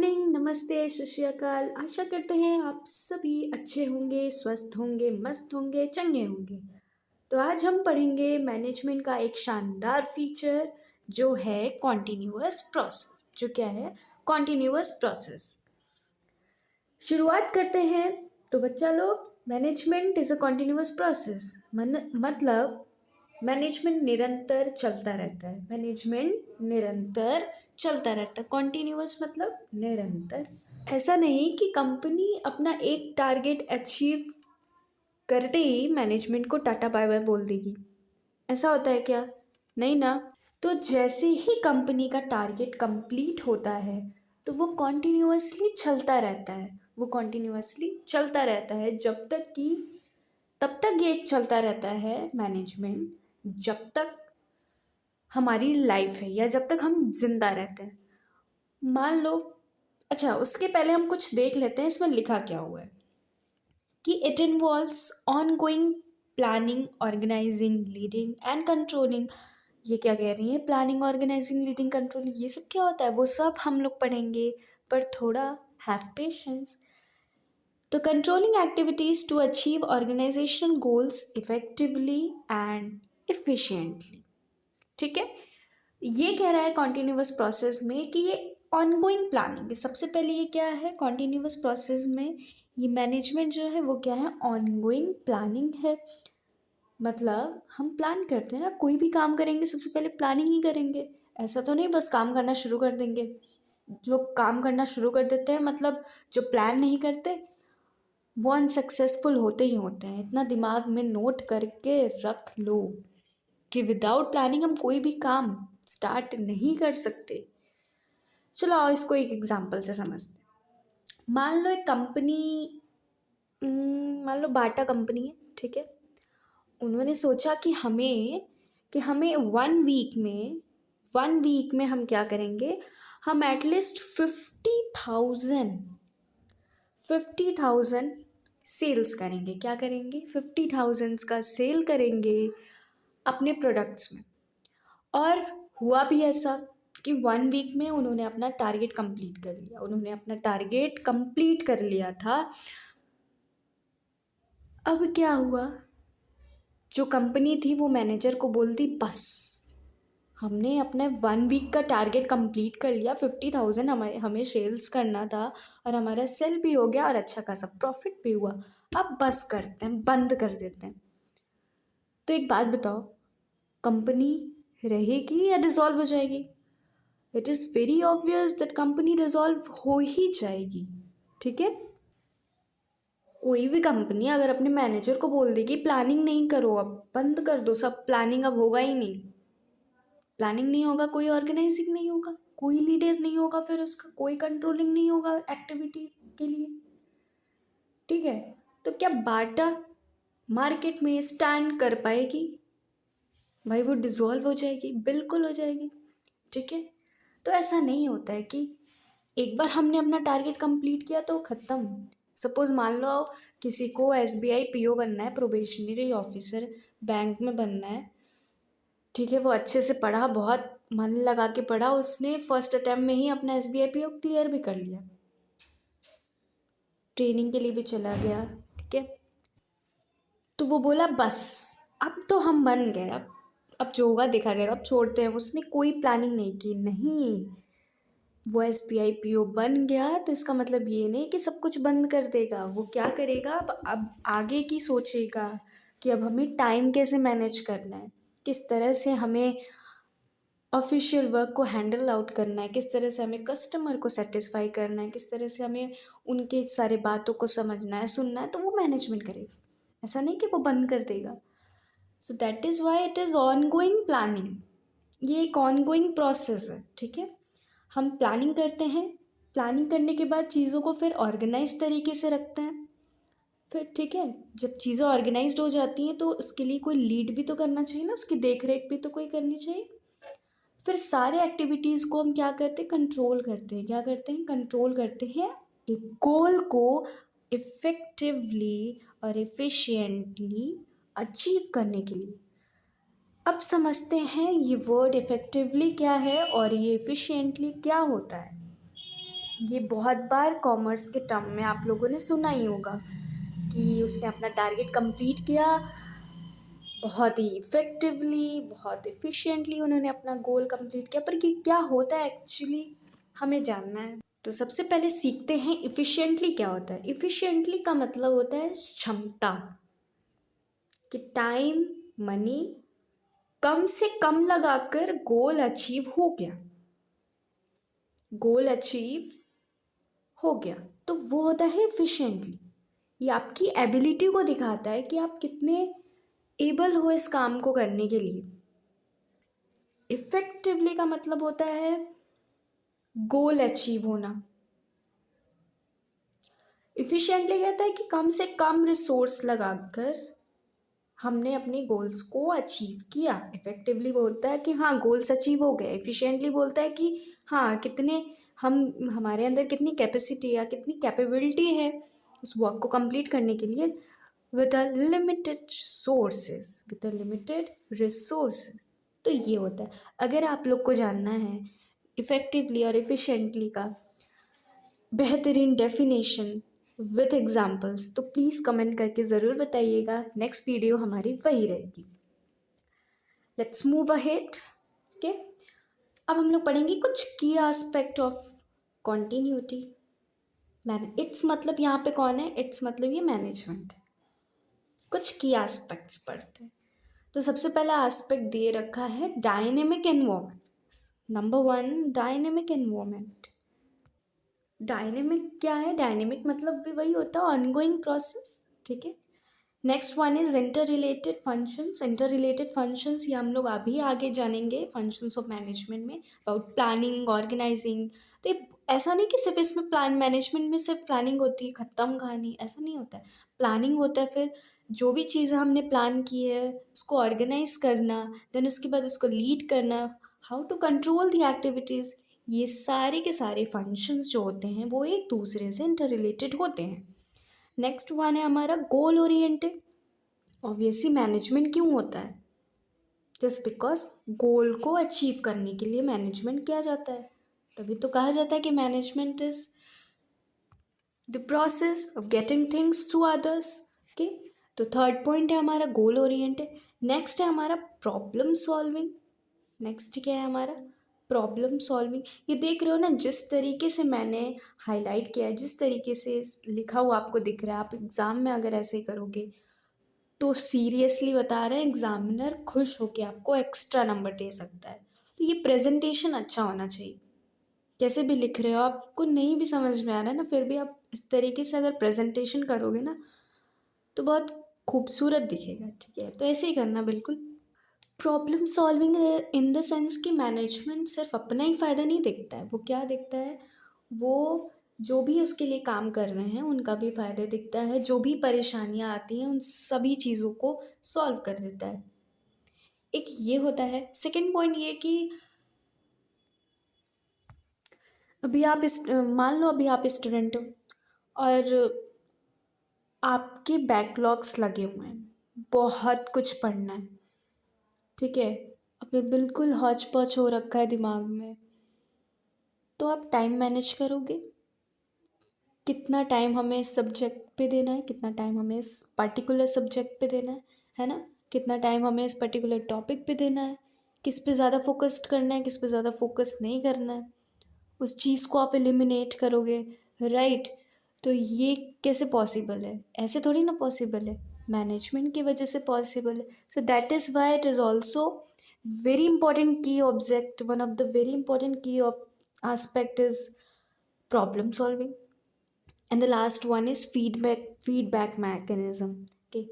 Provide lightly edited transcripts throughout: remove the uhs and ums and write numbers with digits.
Morning, नमस्ते, सत श्री अकाल। आशा करते हैं आप सभी अच्छे होंगे, स्वस्थ होंगे, मस्त होंगे, चंगे होंगे। तो आज हम पढ़ेंगे मैनेजमेंट का एक शानदार फीचर जो है कॉन्टिन्यूअस प्रोसेस। जो क्या है? Continuous process. शुरुआत करते हैं। तो बच्चा लोग, management is a continuous process. मतलब मैनेजमेंट निरंतर चलता रहता है। मैनेजमेंट निरंतर चलता रहता है। कॉन्टिन्यूअस मतलब निरंतर। ऐसा नहीं कि कंपनी अपना एक टारगेट अचीव करते ही मैनेजमेंट को टाटा बाय बाय बोल देगी। ऐसा होता है क्या? नहीं ना। तो जैसे ही कंपनी का टारगेट कंप्लीट होता है तो वो कॉन्टिन्यूअसली चलता रहता है। वो कॉन्टिन्यूअसली चलता रहता है तब तक ये चलता रहता है मैनेजमेंट, जब तक हमारी लाइफ है या जब तक हम जिंदा रहते हैं। मान लो, अच्छा उसके पहले हम कुछ देख लेते हैं इसमें लिखा क्या हुआ है कि it involves ongoing planning, organising, leading and controlling. ये क्या कह रही है? प्लानिंग, ऑर्गेनाइजिंग, लीडिंग, कंट्रोलिंग, ये सब क्या होता है वो सब हम लोग पढ़ेंगे, पर थोड़ा हैव पेशेंस। तो controlling activities to achieve organisation goals effectively and efficiently. ठीक है, ये कह रहा है कॉन्टिन्यूअस प्रोसेस में कि ये ऑनगोइंग प्लानिंग है। सबसे पहले ये क्या है कॉन्टिन्यूअस प्रोसेस में? ये मैनेजमेंट जो है वो क्या है? ऑनगोइंग प्लानिंग है। मतलब हम प्लान करते हैं ना, कोई भी काम करेंगे सबसे पहले प्लानिंग ही करेंगे। ऐसा तो नहीं बस काम करना शुरू कर देंगे। जो काम करना शुरू कर देते हैं, मतलब जो प्लान नहीं करते, वो अनसक्सेसफुल होते ही होते हैं। इतना दिमाग में नोट करके रख लो कि विदाउट प्लानिंग हम कोई भी काम स्टार्ट नहीं कर सकते। चलो आओ इसको एक एग्जांपल से समझते हैं। मान लो एक कंपनी, मान लो बाटा कंपनी है, ठीक है। उन्होंने सोचा कि हमें 1 वीक में हम क्या करेंगे? हम एटलीस्ट 50,000 सेल्स करेंगे। क्या करेंगे? 50,000 का सेल करेंगे अपने प्रोडक्ट्स में। और हुआ भी ऐसा कि 1 वीक में उन्होंने अपना टारगेट कंप्लीट कर लिया। उन्होंने अपना टारगेट कंप्लीट कर लिया था। अब क्या हुआ? जो कंपनी थी वो मैनेजर को बोलती, बस हमने अपने 1 वीक का टारगेट कंप्लीट कर लिया, 50,000 हमें सेल्स करना था और हमारा सेल भी हो गया और अच्छा खासा प्रॉफिट भी हुआ। अब बस करते हैं, बंद कर देते हैं। तो एक बात बताओ, कंपनी रहेगी या डिसॉल्व हो जाएगी? It is very obvious that company dissolve हो ही जाएगी। ठीक है, कोई भी कंपनी अगर अपने मैनेजर को बोल देगी प्लानिंग नहीं करो, अब बंद कर दो सब, प्लानिंग अब होगा ही नहीं, प्लानिंग नहीं होगा, कोई ऑर्गेनाइजिंग नहीं होगा, कोई लीडर नहीं होगा, फिर उसका कोई कंट्रोलिंग नहीं होगा एक्टिविटी के लिए। ठीक है, तो क्या बाटा मार्केट में स्टैंड कर पाएगी? भाई वो डिसॉल्व हो जाएगी, बिल्कुल हो जाएगी। ठीक है, तो ऐसा नहीं होता है कि एक बार हमने अपना टारगेट कंप्लीट किया तो ख़त्म। सपोज मान लो किसी को SBI PO बनना है, प्रोबेशनरी ऑफिसर, बैंक में बनना है। ठीक है, वो अच्छे से पढ़ा, बहुत मन लगा के पढ़ा, उसने फर्स्ट अटैम्प्ट में ही अपना SBI PO क्लियर भी कर लिया, ट्रेनिंग के लिए भी चला गया। ठीक है, तो वो बोला बस अब तो हम बन गए, अब जो होगा देखा जाएगा, अब छोड़ते हैं। उसने कोई प्लानिंग नहीं की। नहीं, वो SBI PO बन गया तो इसका मतलब ये नहीं कि सब कुछ बंद कर देगा। वो क्या करेगा? अब आगे की सोचेगा कि अब हमें टाइम कैसे मैनेज करना है, किस तरह से हमें ऑफिशियल वर्क को हैंडल आउट करना है, किस तरह से हमें कस्टमर को सेटिस्फाई करना है, किस तरह से हमें उनके सारे बातों को समझना है, सुनना है। तो वो मैनेजमेंट करेगा, ऐसा नहीं कि वो बंद कर देगा। सो that is why it is on going planning. ये एक ऑन गोइंग प्रोसेस है। ठीक है, हम प्लानिंग करते हैं, प्लानिंग करने के बाद चीज़ों को फिर ऑर्गेनाइज तरीके से रखते हैं। फिर ठीक है, जब चीज़ें ऑर्गेनाइज्ड हो जाती हैं तो उसके लिए कोई लीड भी तो करना चाहिए ना, उसकी देख रेख भी तो कोई करनी चाहिए। फिर सारे एक्टिविटीज़ को हम क्या करते हैं? कंट्रोल करते हैं। क्या करते हैं? कंट्रोल करते हैं एक गोल को इफ़ेक्टिवली और एफिशिएंटली अचीव करने के लिए। अब समझते हैं ये वर्ड इफ़ेक्टिवली क्या है और ये एफिशिएंटली क्या होता है। ये बहुत बार कॉमर्स के टर्म में आप लोगों ने सुना ही होगा कि उसने अपना टारगेट कंप्लीट किया, बहुत ही इफ़ेक्टिवली, बहुत एफिशिएंटली उन्होंने अपना गोल कंप्लीट किया। पर ये क्या होता है एक्चुअली, हमें जानना है। तो सबसे पहले सीखते हैं इफ़िशिएंटली क्या होता है। इफ़िशिएंटली का मतलब होता है क्षमता, कि टाइम मनी कम से कम लगाकर गोल अचीव हो गया, गोल अचीव हो गया, तो वो होता है इफ़िशिएंटली। ये आपकी एबिलिटी को दिखाता है कि आप कितने एबल हो इस काम को करने के लिए। इफ़ेक्टिवली का मतलब होता है गोल अचीव होना। इफ़िशिएंटली कहता है कि कम से कम रिसोर्स लगाकर हमने अपने गोल्स को अचीव किया। इफ़ेक्टिवली बोलता है कि हाँ गोल्स अचीव हो गए। एफिशिएंटली बोलता है कि हाँ कितने हमारे अंदर कितनी कैपेसिटी या कितनी कैपेबिलिटी है उस वर्क को कंप्लीट करने के लिए with a limited sources, with a limited resources. तो ये होता है। अगर आप लोग को जानना है इफ़ेक्टिवली और एफिशिएंटली का बेहतरीन डेफिनेशन विथ एग्जाम्पल्स, तो प्लीज़ कमेंट करके ज़रूर बताइएगा। नेक्स्ट वीडियो हमारी वही रहेगी। Let's move ahead. ओके, अब हम लोग पढ़ेंगे कुछ की एस्पेक्ट ऑफ कॉन्टीन्यूटी। इट्स मतलब यहाँ पे कौन है, इट्स मतलब ये मैनेजमेंट। कुछ की एस्पेक्ट्स पढ़ते हैं। तो सबसे पहला एस्पेक्ट दिए रखा है dynamic environment. Number 1, dynamic environment. Dynamic क्या है, डायनेमिक मतलब भी वही होता है ऑनगोइंग प्रोसेस, ठीक है। Next one is inter related functions. Inter related functions ये हम लोग अभी आगे जानेंगे फंक्शंस ऑफ मैनेजमेंट में, अबाउट प्लानिंग, ऑर्गेनाइजिंग। तो ये ऐसा नहीं कि सिर्फ इसमें प्लान मैनेजमेंट में सिर्फ प्लानिंग होती है, ख़त्म कहानी, ऐसा नहीं होता है। प्लानिंग होता है, फिर जो भी चीज़ें हमने प्लान की है उसको ऑर्गेनाइज करना, देन उसके बाद उसको लीड करना, how to control the activities. ये सारे के सारे फंक्शंस जो होते हैं वो एक दूसरे से इंटर रिलेटेड होते हैं। नेक्स्ट वन है हमारा गोल ओरिएंटेड। ऑब्वियसली मैनेजमेंट क्यों होता है, जस्ट बिकॉज गोल को अचीव करने के लिए मैनेजमेंट किया जाता है। तभी तो कहा जाता है कि management is the process of getting things through others. Okay, तो थर्ड पॉइंट है हमारा गोल ओरिएंटेड। नेक्स्ट है हमारा प्रॉब्लम सॉल्विंग। नेक्स्ट क्या है हमारा प्रॉब्लम सॉल्विंग। ये देख रहे हो ना, जिस तरीके से मैंने हाईलाइट किया है, जिस तरीके से लिखा हुआ आपको दिख रहा है, आप एग्ज़ाम में अगर ऐसे करोगे तो सीरियसली बता रहे हैं एग्जामिनर खुश होके आपको एक्स्ट्रा नंबर दे सकता है। तो ये प्रेजेंटेशन अच्छा होना चाहिए। कैसे भी लिख रहे हो, आपको नहीं भी समझ में आ रहा है ना, फिर भी आप इस तरीके से अगर प्रेजेंटेशन करोगे ना तो बहुत खूबसूरत दिखेगा, ठीक है। तो ऐसे ही करना बिल्कुल। Problem solving in the sense कि मैनेजमेंट सिर्फ अपना ही फ़ायदा नहीं देखता है, वो क्या देखता है, वो जो भी उसके लिए काम कर रहे हैं उनका भी फ़ायदा दिखता है। जो भी परेशानियां आती हैं उन सभी चीज़ों को सॉल्व कर देता है। एक ये होता है। सेकंड पॉइंट ये कि अभी आप इस मान लो अभी आप स्टूडेंट हो और आपके बैकलॉग्स लगे हुए हैं, बहुत कुछ पढ़ना है, ठीक है, अभी बिल्कुल हौच पौच हो रखा है दिमाग में, तो आप टाइम मैनेज करोगे। कितना टाइम हमें इस सब्जेक्ट पे देना है, कितना टाइम हमें इस पर्टिकुलर सब्जेक्ट पे देना है ना, कितना टाइम हमें इस पर्टिकुलर टॉपिक पे देना है, किस पे ज़्यादा फोकस्ड करना है, किस पे ज़्यादा फोकस नहीं करना है, उस चीज़ को आप एलिमिनेट करोगे, राइट। तो ये कैसे पॉसिबल है, ऐसे थोड़ी ना पॉसिबल है, मैनेजमेंट की वजह से पॉसिबल है। So that is why it is also very important key object, one of the very important key aspect is problem solving. And the last one is feedback mechanism. Okay,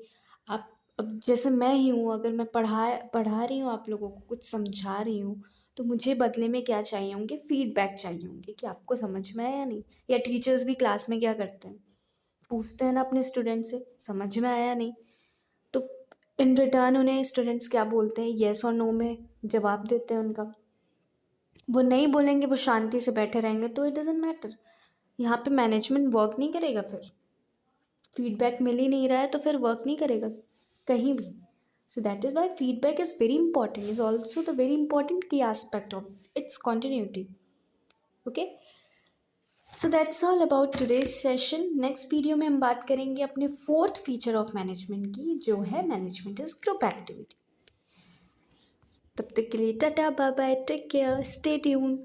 आप अब जैसे मैं ही हूँ, अगर मैं पढ़ा रही हूँ आप लोगों को, कुछ समझा रही हूँ, तो मुझे बदले में क्या चाहिए होंगे, फीडबैक चाहिए होंगे कि आपको समझ में आया या नहीं। या टीचर्स भी क्लास में क्या करते हैं, पूछते हैं ना अपने स्टूडेंट से, समझ में आया नहीं, तो इन रिटर्न उन्हें स्टूडेंट्स क्या बोलते हैं, येस और नो में जवाब देते हैं उनका। वो नहीं बोलेंगे, वो शांति से बैठे रहेंगे, तो इट डजेंट मैटर, यहाँ पे मैनेजमेंट वर्क नहीं करेगा। फिर फीडबैक मिल ही नहीं रहा है तो फिर वर्क नहीं करेगा कहीं भी। So that is why feedback is very important, is also the very important key aspect of its continuity. Okay, so that's all about today's session. Next video में हम बात करेंगे अपने फोर्थ फीचर ऑफ मैनेजमेंट की, जो है management is group activity. तब तक के लिए tata bye bye, take care, stay tune.